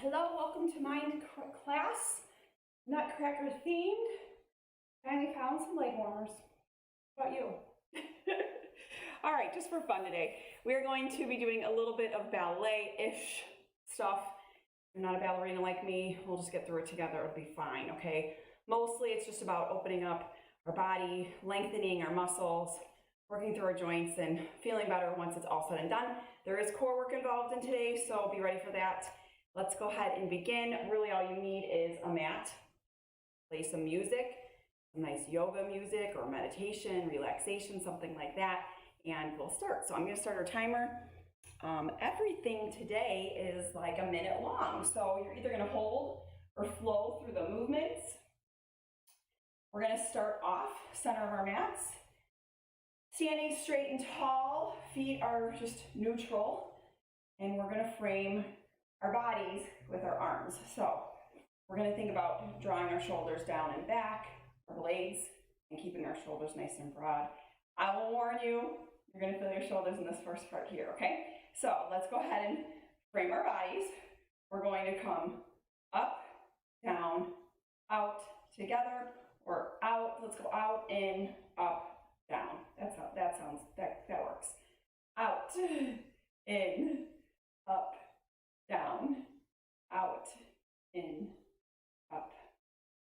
Hello, welcome to Mind class, Nutcracker themed. Finally found some leg warmers. How about you? All right, just for fun today, we are going to be doing a little bit of ballet-ish stuff. If you're not a ballerina like me, we'll just get through it together. It'll be fine, okay? Mostly it's just about opening up our body, lengthening our muscles, working through our joints, and feeling better once it's all said and done. There is core work involved in today, so be ready for that. Let's go ahead and begin. Really all you need is a mat, play some music, some nice yoga music or meditation, relaxation, something like that, and we'll start. So I'm gonna start our timer. Everything today is like a minute long, so you're either gonna hold or flow through the movements. We're gonna start off center of our mats, standing straight and tall, feet are just neutral, and we're gonna frame our bodies with our arms. So we're going to think about drawing our shoulders down and back, our blades, and keeping our shoulders nice and broad. I will warn you, you're going to feel your shoulders in this first part here, okay? So let's go ahead and frame our bodies. We're going to come up, down, out, together, or out. Let's go out, in, up, down. That's how that sounds, that works. Out, in, up, down, out, in, up,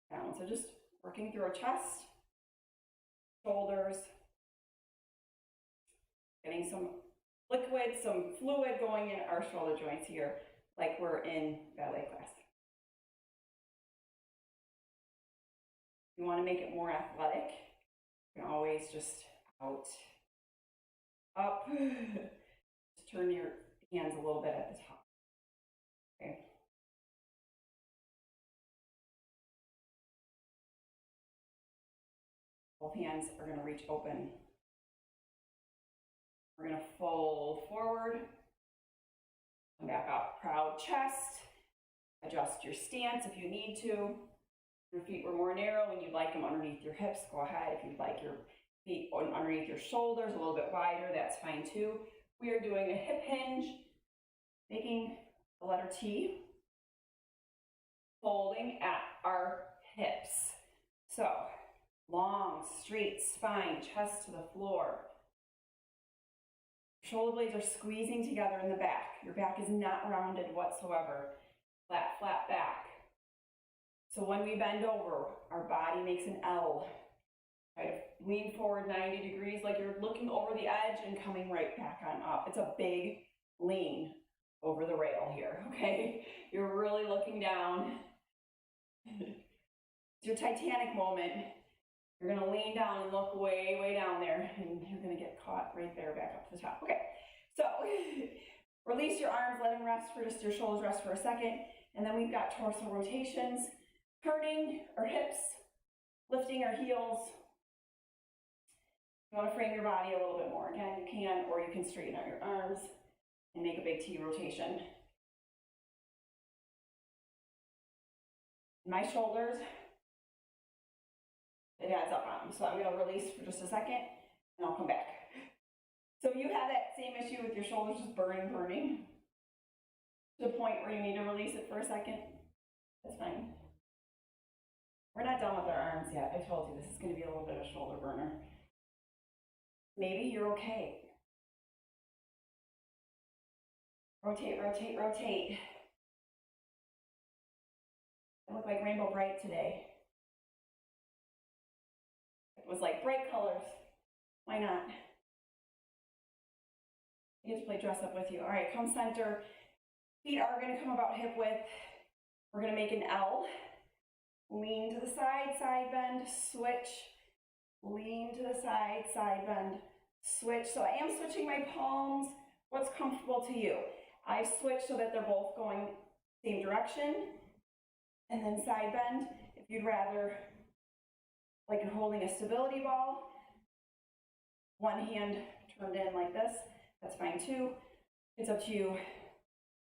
down. So just working through our chest, shoulders, getting some liquid, some fluid going in our shoulder joints here, like we're in ballet class. If you want to make it more athletic, you can always just out, up, just turn your hands a little bit at the top. Okay. Both hands are going to reach open. We're going to fold forward, come back up, proud chest, adjust your stance if you need to. Your feet were more narrow and you'd like them underneath your hips, go ahead. If you'd like your feet underneath your shoulders a little bit wider, that's fine too. We are doing a hip hinge, making the letter T, folding at our hips. So, long, straight spine, chest to the floor. Shoulder blades are squeezing together in the back. Your back is not rounded whatsoever. Flat, flat back. So when we bend over, our body makes an L. Try to lean forward 90 degrees like you're looking over the edge and coming right back on up. It's a big lean over the rail here, okay? You're really looking down. It's your Titanic moment. You're gonna lean down and look way, way down there, and you're gonna get caught right there back up to the top. Okay, so release your arms, let them rest for just your shoulders rest for a second, and then we've got torso rotations, turning our hips, lifting our heels. You wanna frame your body a little bit more. Again, you can, or you can straighten out your arms and make a big T rotation. My shoulders, it adds up on them. So I'm going to release for just a second and I'll come back. So if you have that same issue with your shoulders just burning to the point where you need to release it for a second, that's fine. We're not done with our arms yet. I told you this is going to be a little bit of a shoulder burner. Maybe you're okay. Rotate, rotate, rotate. I look like Rainbow Bright today. It was like bright colors. Why not? I get to play dress up with you. All right, come center. Feet are going to come about hip width. We're going to make an L. Lean to the side, side bend, switch. Lean to the side, side bend, switch. So I am switching my palms. What's comfortable to you? I've switched so that they're both going same direction. And then side bend, if you'd rather, like you're holding a stability ball, one hand turned in like this, that's fine too. It's up to you.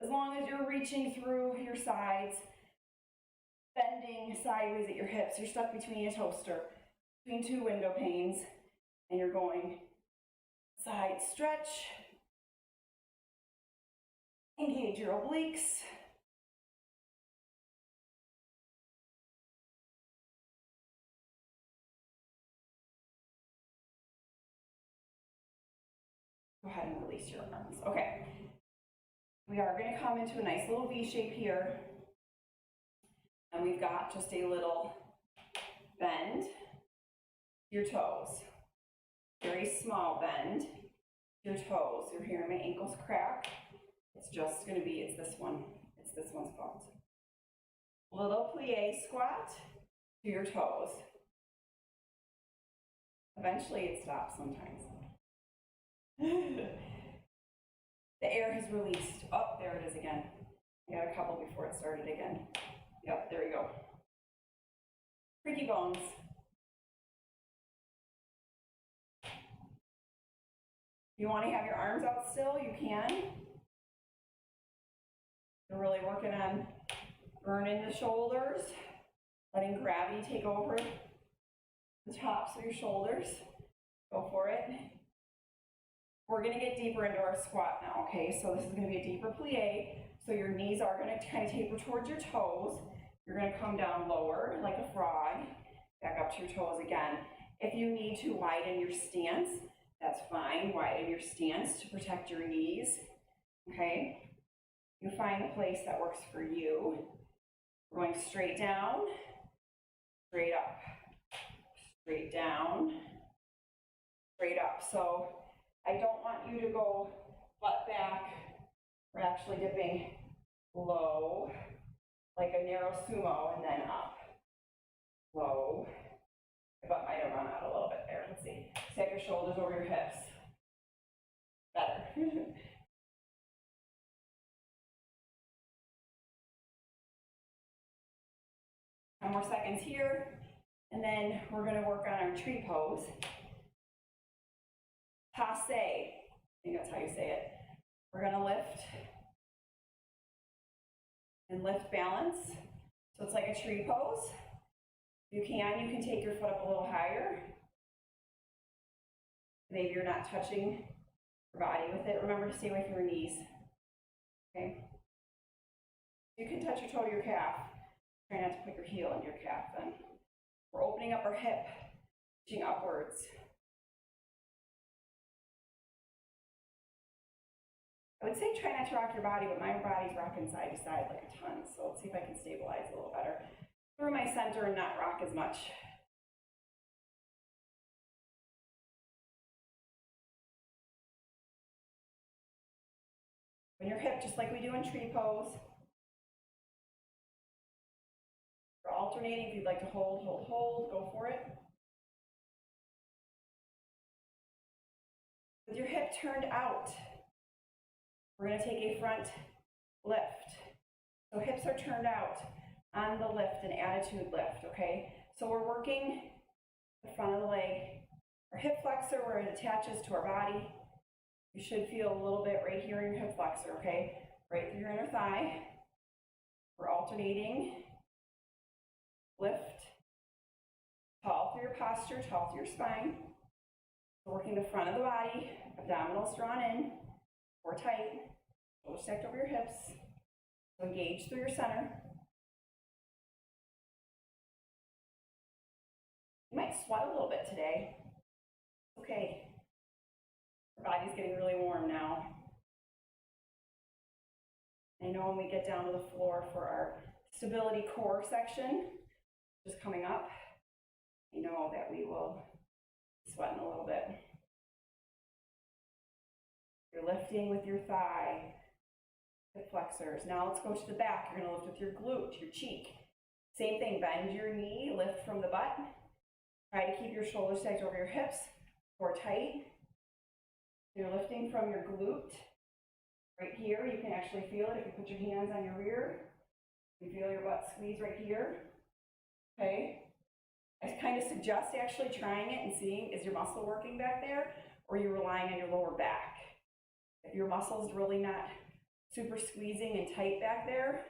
As long as you're reaching through your sides, bending sideways at your hips, you're stuck between a toaster, between two window panes, and you're going side stretch, engage your obliques, ahead and release your arms. Okay. We are going to come into a nice little V shape here. And we've got just a little bend to your toes. Very small bend to your toes. You're hearing my ankles crack. It's just going to be, it's this one. It's this one's fault. Little plie squat to your toes. Eventually it stops sometimes. The air has released. Oh, there it is again. I got a couple before it started again. Yep, there we go. Creaky bones. If you want to have your arms out still, you can. You're really working on burning the shoulders, letting gravity take over the tops of your shoulders. Go for it. We're going to get deeper into our squat now, okay? So this is going to be a deeper plie. So your knees are going to kind of taper towards your toes. You're going to come down lower like a frog, back up to your toes again. If you need to widen your stance, that's fine. Widen your stance to protect your knees, okay? You find the place that works for you. We're going straight down, straight up, straight down, straight up. So I don't want you to go butt back. We're actually dipping low, like a narrow sumo, and then up. Low. My butt might have run out a little bit there. Let's see. Take your shoulders over your hips. Better. 10 more seconds here, and then we're going to work on our tree pose. Passe. I think that's how you say it. We're going to lift and lift balance. So it's like a tree pose. You can take your foot up a little higher. Maybe you're not touching your body with it. Remember to stay away from your knees. Okay? You can touch your toe to your calf. Try not to put your heel in your calf then. We're opening up our hip, reaching upwards. I would say try not to rock your body, but my body's rocking side to side like a ton. So let's see if I can stabilize a little better. Through my center and not rock as much. Bring your hip just like we do in tree pose. We're alternating. If you'd like to hold, hold, hold, go for it. With your hip turned out, we're going to take a front lift. So hips are turned out on the lift, an attitude lift, okay? So we're working the front of the leg, our hip flexor where it attaches to our body. You should feel a little bit right here in your hip flexor, okay? Right through your inner thigh. We're alternating. Lift. Tall through your posture, tall through your spine. We're working the front of the body, abdominals drawn in, core tight, shoulders stacked over your hips. So engage through your center. You might sweat a little bit today. Okay. Our body's getting really warm now. I know when we get down to the floor for our stability core section, just coming up, I know that we will be sweating a little bit. You're lifting with your thigh, hip flexors. Now let's go to the back. You're going to lift with your glute, your cheek. Same thing, bend your knee, lift from the butt. Try to keep your shoulders stacked over your hips, core tight. You're lifting from your glute. Right here, you can actually feel it if you put your hands on your rear. You feel your butt squeeze right here. Okay? I kind of suggest actually trying it and seeing, is your muscle working back there, or are you relying on your lower back? If your muscle's really not super squeezing and tight back there,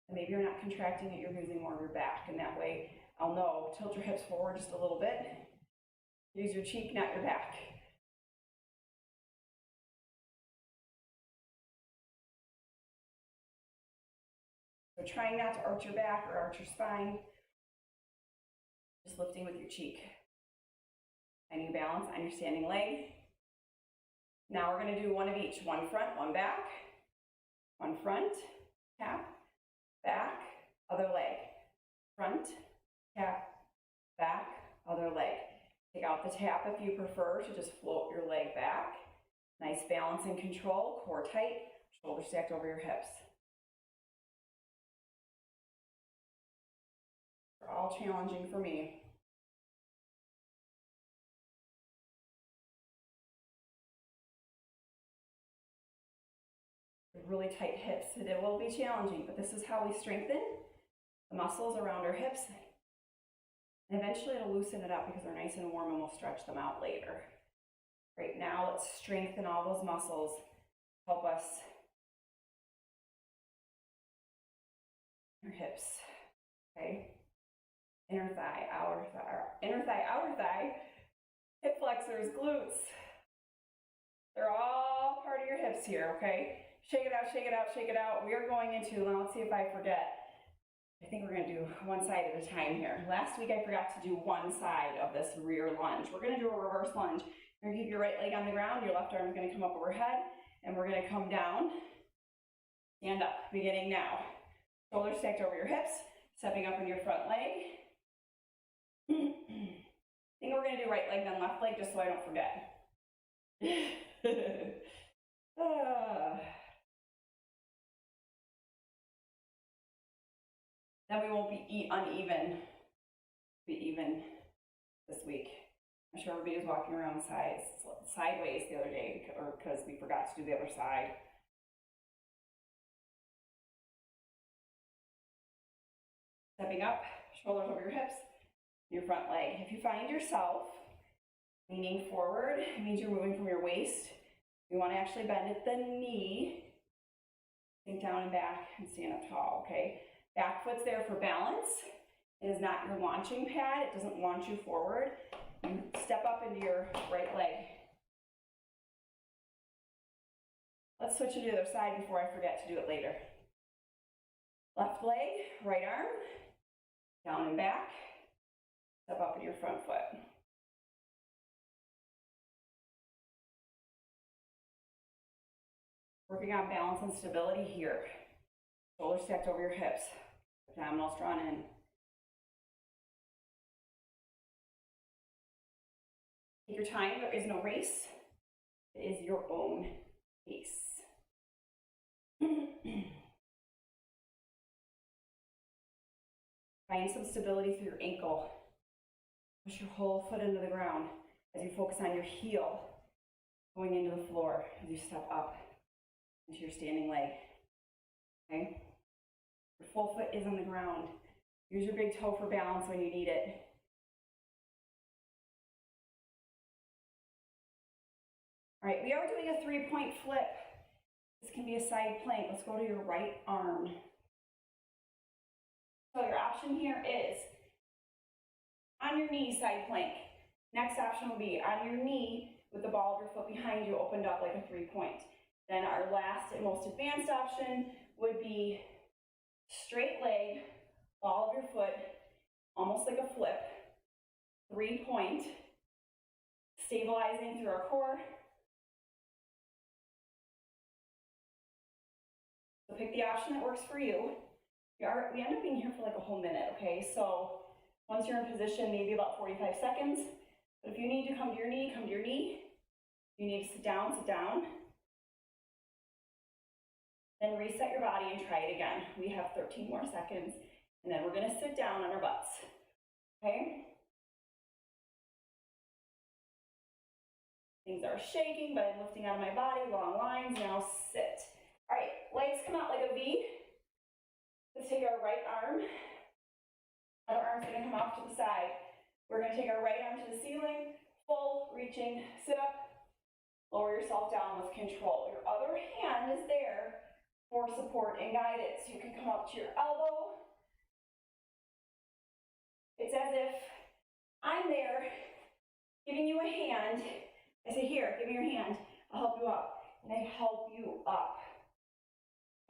then maybe you're not contracting it, you're using more of your back, and that way I'll know. Tilt your hips forward just a little bit. Use your cheek, not your back. So trying not to arch your back or arch your spine. Just lifting with your cheek. Finding balance on your standing leg. Now we're going to do one of each, one front, one back, one front, tap, back, other leg, front, tap, back, other leg. Take out the tap if you prefer to just float your leg back. Nice balance and control, core tight, shoulders stacked over your hips. They're all challenging for me. Really tight hips, and it will be challenging, but this is how we strengthen the muscles around our hips. And eventually it'll loosen it up because they're nice and warm and we'll stretch them out later. Right now, let's strengthen all those muscles. Help us. Your hips, okay? Inner thigh, outer thigh, hip flexors, glutes. They're all part of your hips here, okay? Shake it out, shake it out, shake it out. We are going into, now let's see if I forget. I think we're gonna do one side at a time here. Last week I forgot to do one side of this rear lunge. We're gonna do a reverse lunge. You're gonna keep your right leg on the ground, your left arm is gonna come up overhead, and we're gonna come down, stand up, beginning now. Shoulders stacked over your hips, stepping up in your front leg. I think we're gonna do right leg then left leg just so I don't forget. Then we won't be uneven, be even this week. I'm sure everybody was walking around sideways the other day or because we forgot to do the other side. Stepping up, shoulders over your hips, your front leg. If you find yourself leaning forward, it means you're moving from your waist. You want to actually bend at the knee, sink down and back and stand up tall, okay? Back foot's there for balance. It is not your launching pad. It doesn't launch you forward. You step up into your right leg. Let's switch to the other side before I forget to do it later. Left leg, right arm, down and back. Step up in your front foot. Working on balance and stability here. Shoulders stacked over your hips. Abdominals drawn in. Take your time, there is no race. It is your own pace. Find some stability through your ankle. Push your whole foot into the ground as you focus on your heel going into the floor as you step up into your standing leg. Okay? Your full foot is on the ground. Use your big toe for balance when you need it. All right, we are doing a 3-point flip. This can be a side plank. Let's go to your right arm. So your option here is on your knee, side plank. Next option will be on your knee with the ball of your foot behind you opened up like a 3-point. Then our last and most advanced option would be straight leg, ball of your foot, almost like a flip, 3-point, stabilizing through our core. So pick the option that works for you. We end up being here for like a whole minute, okay? So once you're in position, maybe about 45 seconds. But if you need to come to your knee, come to your knee. If you need to sit down, sit down. Then reset your body and try it again. We have 13 more seconds, and then we're gonna sit down on our butts, okay? Things are shaking, but I'm lifting out of my body, long lines, now sit. All right, legs come out like a V. Let's take our right arm. Other arm's gonna come off to the side. We're gonna take our right arm to the ceiling, full reaching, sit up, lower yourself down with control. Your other hand is there for support and guidance. You can come up to your elbow. It's as if I'm there giving you a hand. I say, here, give me your hand. I'll help you up. And I help you up.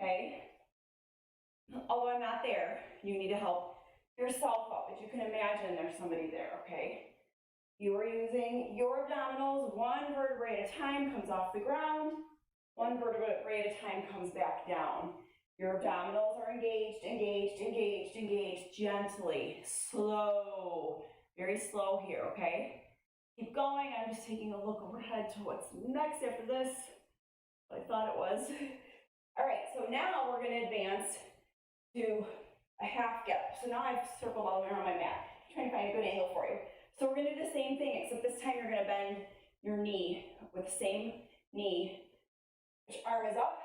Okay? Although I'm not there, you need to help yourself up. If you can imagine there's somebody there, okay? You are using your abdominals, one vertebrae at a time comes off the ground, one vertebrae at a time comes back down. Your abdominals are engaged, engaged, engaged, engaged, gently, slow, very slow here, okay? Keep going, I'm just taking a look overhead to what's next after this, what I thought it was. All right, so now we're gonna advance to a half get up. So now I've circled all the way around my mat, trying to find a good angle for you. So we're gonna do the same thing, except this time you're gonna bend your knee with the same knee. Which arm is up.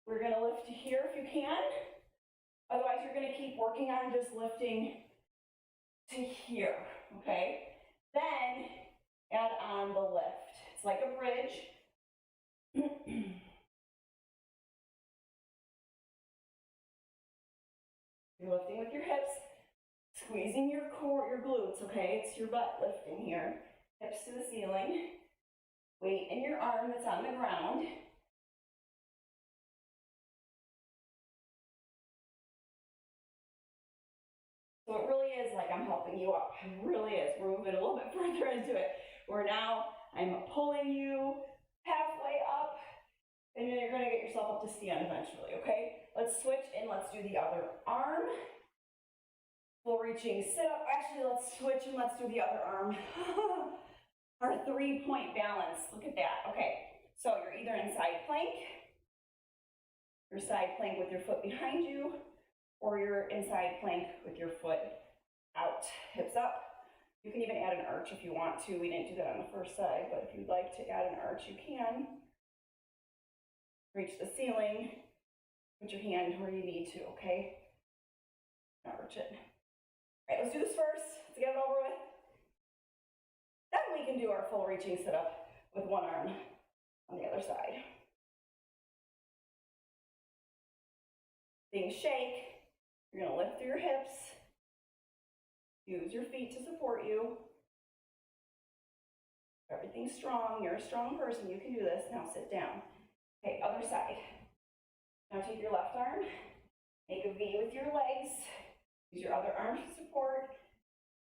We're gonna lift to here if you can. Otherwise, you're gonna keep working on just lifting to here, okay? Then add on the lift. It's like a bridge. You're lifting with your hips, squeezing your core, your glutes, okay? It's your butt lifting here. Hips to the ceiling. Weight in your arm that's on the ground. So it really is like I'm helping you up. It really is. We're moving a little bit further into it. Where now I'm pulling you halfway up, and then you're gonna get yourself up to stand eventually, okay? Let's switch and let's do the other arm. Full reaching sit up. Actually, let's switch and let's do the other arm. Our 3-point balance. Look at that. Okay, so you're either in side plank, your side plank with your foot behind you, or you're in side plank with your foot out, hips up. You can even add an arch if you want to. We didn't do that on the first side, but if you'd like to add an arch, you can. Reach the ceiling, put your hand where you need to, okay? Arch it. All right, let's do this first. Let's get it over with. Then we can do our full reaching sit up with one arm on the other side. Things shake. You're gonna lift through your hips. Use your feet to support you. Everything's strong. You're a strong person. You can do this. Now sit down. Okay, other side. Now take your left arm. Make a V with your legs. Use your other arm to support.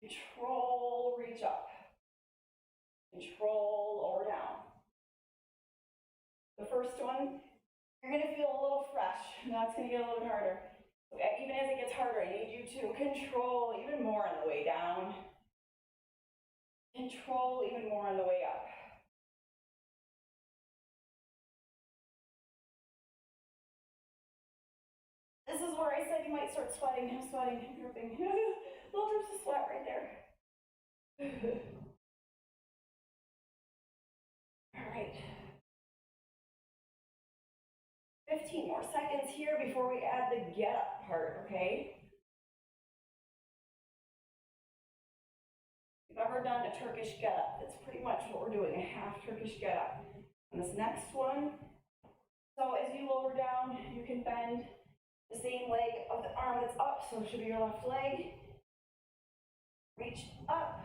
Control, reach up. Control, lower down. The first one, you're gonna feel a little fresh. Now it's gonna get a little bit harder. Even as it gets harder, I need you to control even more on the way down. Control even more on the way up. This is where I said you might start sweating. I'm sweating, I'm dripping. Little drips of sweat right there. All right. 15 more seconds here before we add the get up part, okay? If you've ever done a Turkish get up, that's pretty much what we're doing, a half Turkish get up. And this next one, so as you lower down, you can bend the same leg of the arm that's up, so it should be your left leg. Reach up,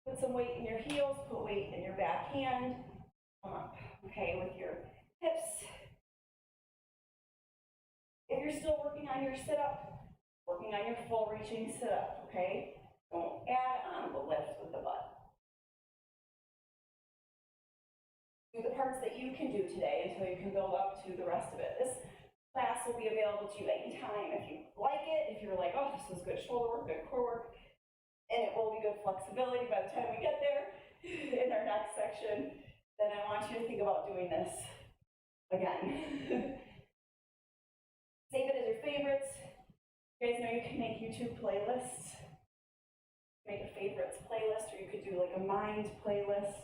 put some weight in your heels, put weight in your back hand, come up, okay, with your hips. If you're still working on your sit-up, working on your full reaching sit-up, okay? Don't add on the lift with the butt. Do the parts that you can do today until you can build up to the rest of it. This class will be available to you anytime if you like it, if you're like, oh, this is good shoulder work, good core work, and it will be good flexibility by the time we get there in our next section, then I want you to think about doing this again. Save it as your favorites. You guys know you can make YouTube playlists. Make a favorites playlist, or you could do like a mind playlist.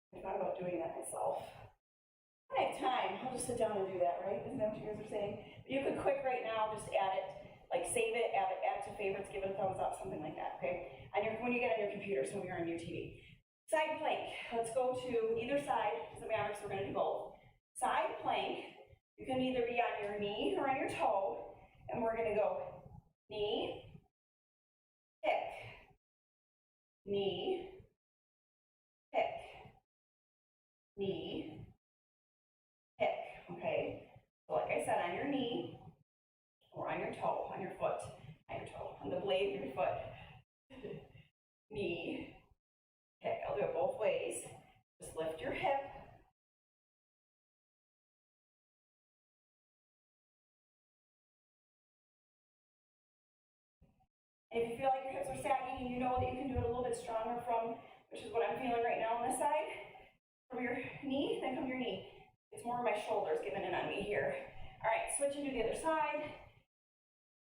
I thought about doing that myself. When I have time, I'll just sit down and do that, right? Isn't that what you guys are saying? But you could quick right now, just add it, like save it, add it to favorites, give it a thumbs up, something like that, okay? When you get on your computer, so when you're on your TV. Side plank, let's go to either side, doesn't matter, so we're gonna do both. Side plank, you can either be on your knee or on your toe, and we're gonna go knee, kick, knee, kick, knee, kick, okay? So like I said, on your knee, or on your toe, on your foot, on your toe, on the blade of your foot, knee, If you feel like your hips are sagging and you know that you can do it a little bit stronger from, which is what I'm feeling right now on this side, from your knee, then come your knee. It's more of my shoulders giving in on me here. All right, switch and do the other side.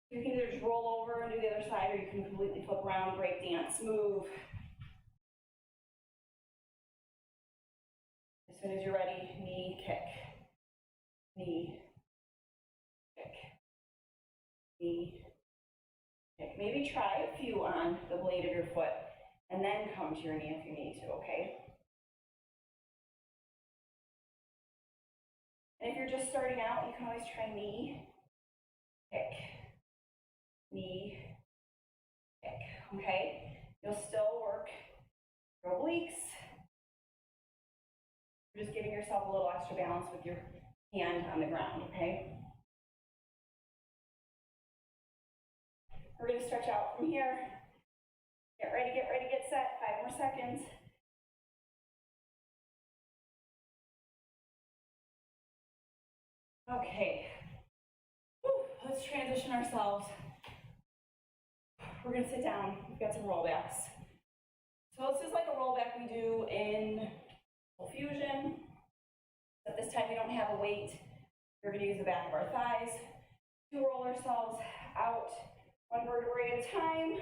You can either just roll over and do the other side, or you can completely flip around, break dance, move. As soon as you're ready, knee, kick, knee, kick, knee, kick. Maybe try a few on the blade of your foot, and then come to your knee if you need to, okay? And if you're just starting out, you can always try knee, kick, knee, kick, okay? You'll still work your obliques. You're just giving yourself a little extra balance with your hand on the ground, okay? We're gonna stretch out from here. Get ready, get set. 5 more seconds. Okay. Whew. Let's transition ourselves. We're gonna sit down. We've got some rollbacks. So this is like a rollback we do in full fusion. But this time we don't have a weight. We're gonna use the back of our thighs to roll ourselves out 1 vertebrae at a time.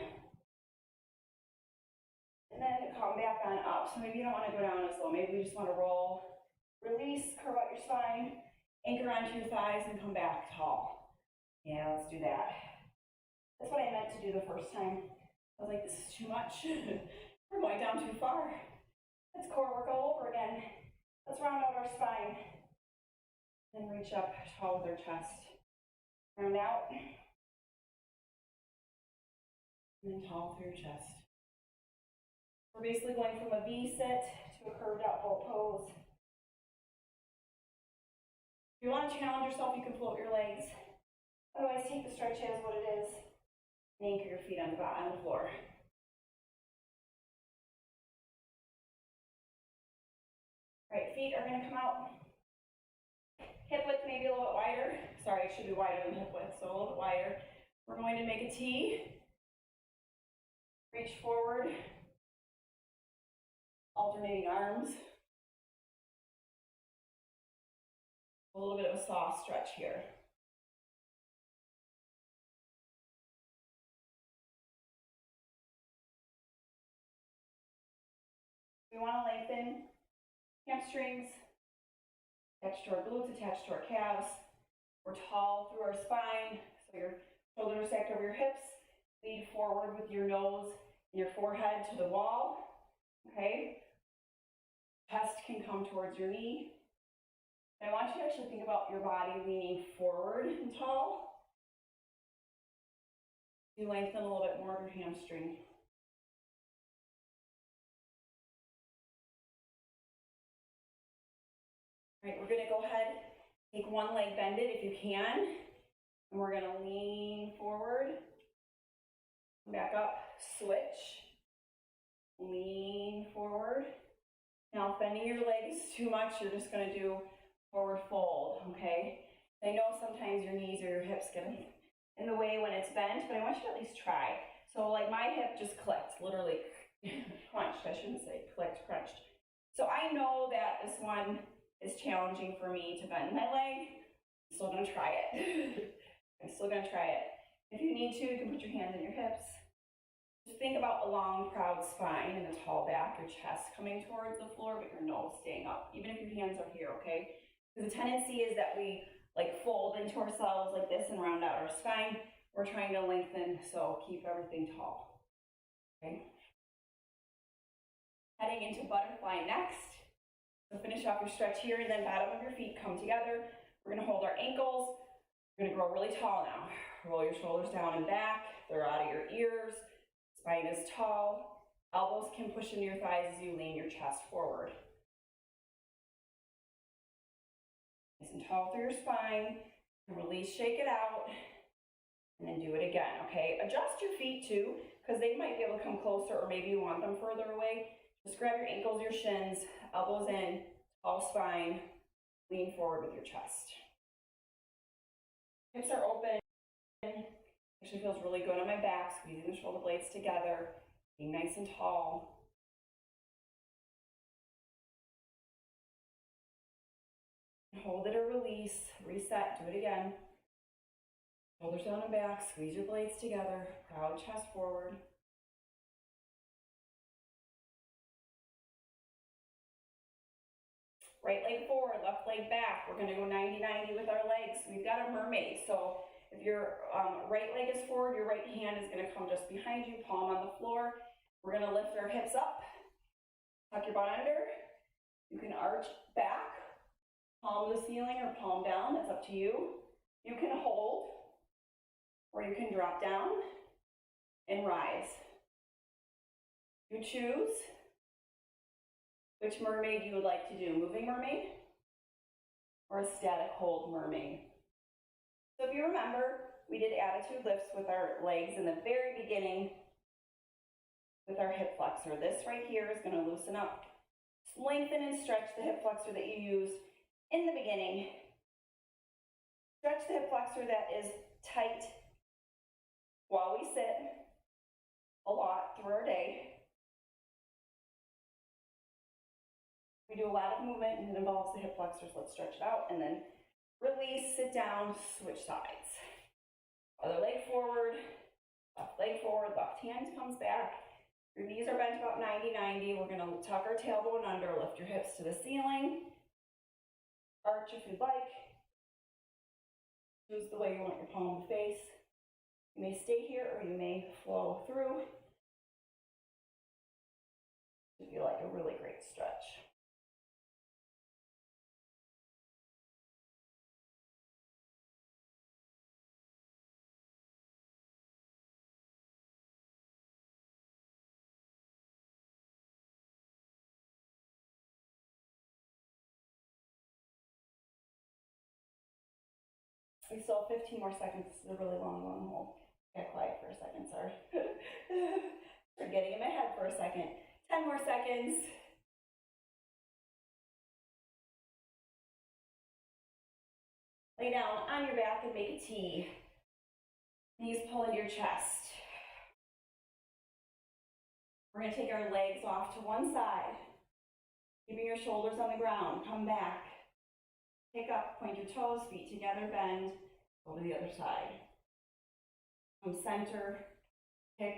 And then come back on up. So maybe you don't want to go down as low. Maybe we just want to roll, release, curve out your spine, anchor onto your thighs, and come back tall. Yeah, let's do that. That's what I meant to do the first time. I was like, this is too much. We're going down too far. Let's core work all over again. Let's round out our spine. And reach up tall with our chest. Round out. And then tall through your chest. We're basically going from a V sit to a curved out boat pose. If you want to challenge yourself, you can float your legs. Otherwise, take the stretch as what it is and anchor your feet on the floor. All right, feet are going to come out. Hip width maybe a little bit wider. Sorry, it should be wider than hip width, so a little bit wider. We're going to make a T. Reach forward. Alternating arms. A little bit of a soft stretch here. We want to lengthen hamstrings, attached to our glutes, attached to our calves. We're tall through our spine, so your shoulders are stacked over your hips. Lean forward with your nose and your forehead to the wall, okay? Chest can come towards your knee. And I want you to actually think about your body leaning forward and tall. You lengthen a little bit more of your hamstring. All right, we're gonna go ahead, take one leg, bend it if you can, and we're gonna lean forward, back up, switch, lean forward. Now, if bending your legs too much, you're just gonna do forward fold, okay? I know sometimes your knees or your hips get in the way when it's bent, but I want you to at least try. So like my hip just clicked, literally crunched, I shouldn't say clicked, crunched. So I know that this one is challenging for me to bend my leg. I'm still gonna try it. I'm still gonna try it. If you need to, you can put your hands on your hips. Just think about a long, proud spine and a tall back, your chest coming towards the floor, but your nose staying up, even if your hands are here, okay? Because the tendency is that we like fold into ourselves like this and round out our spine. We're trying to lengthen, so keep everything tall, okay? Heading into butterfly next. So finish off your stretch here, and then bottom of your feet come together. We're gonna hold our ankles. We're gonna grow really tall now. Roll your shoulders down and back. They're out of your ears. Spine is tall. Elbows can push into your thighs as you lean your chest forward. Nice and tall through your spine. Release, shake it out, and then do it again, okay? Adjust your feet too, because they might be able to come closer, or maybe you want them further away. Just grab your ankles, your shins, elbows in, tall spine, lean forward with your chest. Hips are open, Actually feels really good on my back, squeezing the shoulder blades together, being nice and tall. Hold it or release, reset, do it again. Shoulders down and back, squeeze your blades together, proud chest forward. Right leg forward, left leg back. We're gonna go 90-90 with our legs. We've got a mermaid, so if your right leg is forward, your right hand is gonna come just behind you, palm on the floor. We're gonna lift our hips up, tuck your butt under. You can arch back, palm to the ceiling or palm down, that's up to you. You can hold, or you can drop down and rise. You choose which mermaid you would like to do, moving mermaid or a static hold mermaid. So if you remember, we did attitude lifts with our legs in the very beginning with our hip flexor. This right here is going to loosen up, lengthen and stretch the hip flexor that you used in the beginning. Stretch the hip flexor that is tight while we sit a lot through our day. We do a lot of movement and it involves the hip flexors. Let's stretch it out and then release, sit down, switch sides. Other leg forward, left hand comes back. Your knees are bent about 90-90. We're gonna tuck our tailbone under, lift your hips to the ceiling. Arch if you'd like. Choose the way you want your palm to face. You may stay here or you may flow through. Should feel like a really great stretch. We still have 15 more seconds. This is a really long hold. Got quiet for a second, sorry. We're getting in my head for a second. 10 more seconds. Lay down on your back and make a T. Knees pull into your chest. We're going to take our legs off to one side, keeping your shoulders on the ground. Come back. Pick up, point your toes, feet together, bend, go to the other side. From center, pick,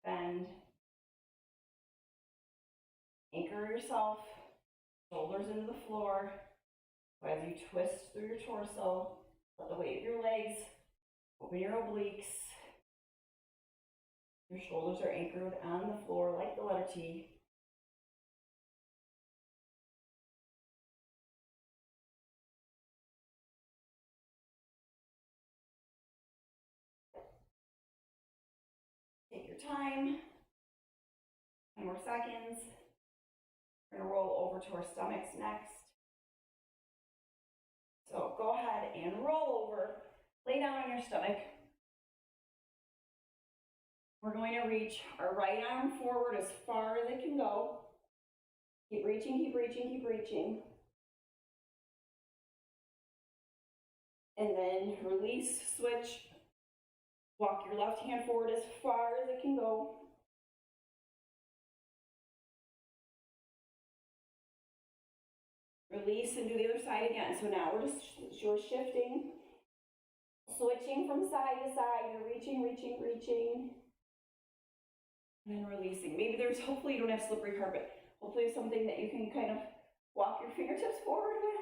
bend. Anchor yourself, shoulders into the floor. As you twist through your torso, let the weight of your legs open your obliques. Your shoulders are anchored on the floor like the letter T. Take your time. 10 more seconds. We're going to roll over to our stomachs next. So go ahead and roll over. Lay down on your stomach. We're going to reach our right arm forward as far as it can go. Keep reaching, keep reaching, keep reaching. And then release, switch. Walk your left hand forward as far as it can go. Release and do the other side again. So now you're shifting, switching from side to side. You're reaching, reaching, reaching. And then releasing. Maybe hopefully you don't have slippery carpet. Hopefully it's something that you can kind of walk your fingertips forward with.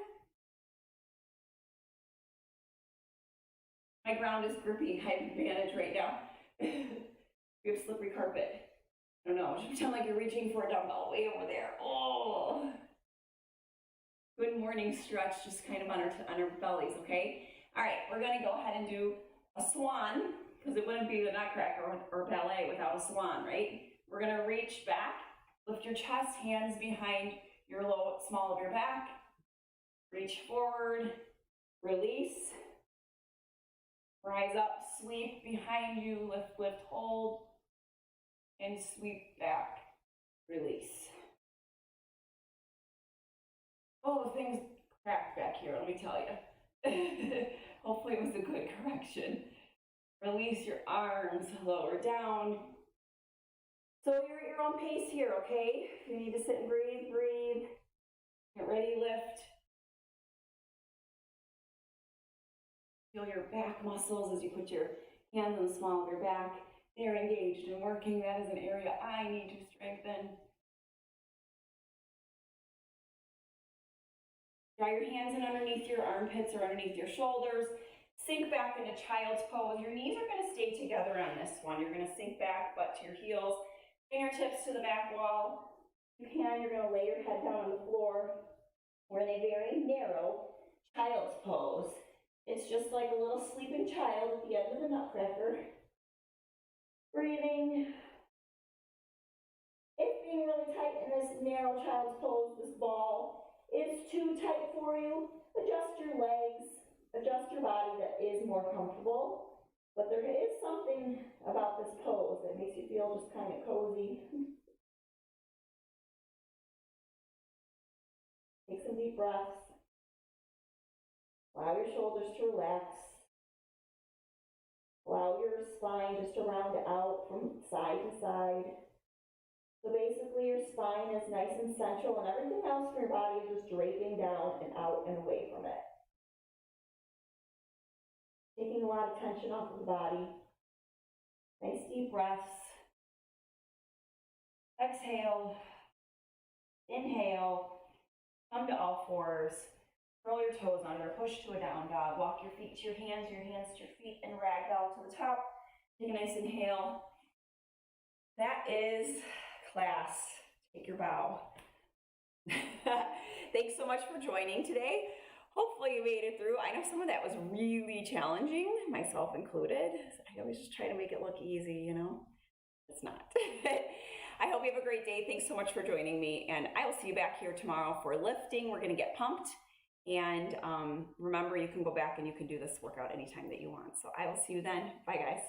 My ground is grippy. I have advantage right now. We have slippery carpet. I don't know. Just pretend like you're reaching for a dumbbell way over there. Oh. Good morning stretch, just kind of on our bellies, okay? All right, we're gonna go ahead and do a swan, because it wouldn't be the nutcracker or ballet without a swan, right? We're gonna reach back, lift your chest, hands behind your small of your back, reach forward, release, rise up, sweep behind you, lift, lift, hold, and sweep back, release. Oh, the thing's cracked back here, let me tell you. Hopefully it was a good correction. Release your arms, lower down. So you're at your own pace here, okay? If you need to sit and breathe, breathe. Get ready, lift. Feel your back muscles as you put your hands on the small of your back. They're engaged and working. That is an area I need to strengthen. Draw your hands in underneath your armpits or underneath your shoulders. Sink back into child's pose. Your knees are going to stay together on this one. You're going to sink back, butt to your heels, fingertips to the back wall. If you can, you're going to lay your head down on the floor. We're in a very narrow child's pose. It's just like a little sleeping child at the end of the nutcracker. Breathing. If being really tight in this narrow child's pose, this ball is too tight for you, adjust your legs, adjust your body that is more comfortable. But there is something about this pose that makes you feel just kind of cozy. Take some deep breaths. Allow your shoulders to relax. Allow your spine just to round out from side to side. So basically your spine is nice and central and everything else from your body is just draping down and out and away from it. Taking a lot of tension off of the body. Nice deep breaths. Exhale. Inhale. Come to all fours. Curl your toes under. Push to a down dog. Walk your feet to your hands to your feet, and ragdoll to the top. Take a nice inhale. That is class. Take your bow. Thanks so much for joining today. Hopefully you made it through. I know some of that was really challenging, myself included. I always just try to make it look easy, you know. It's not. I hope you have a great day. Thanks so much for joining me, and I will see you back here tomorrow for lifting. We're going to get pumped, and remember, you can go back and you can do this workout anytime that you want. So I will see you then. Bye, guys.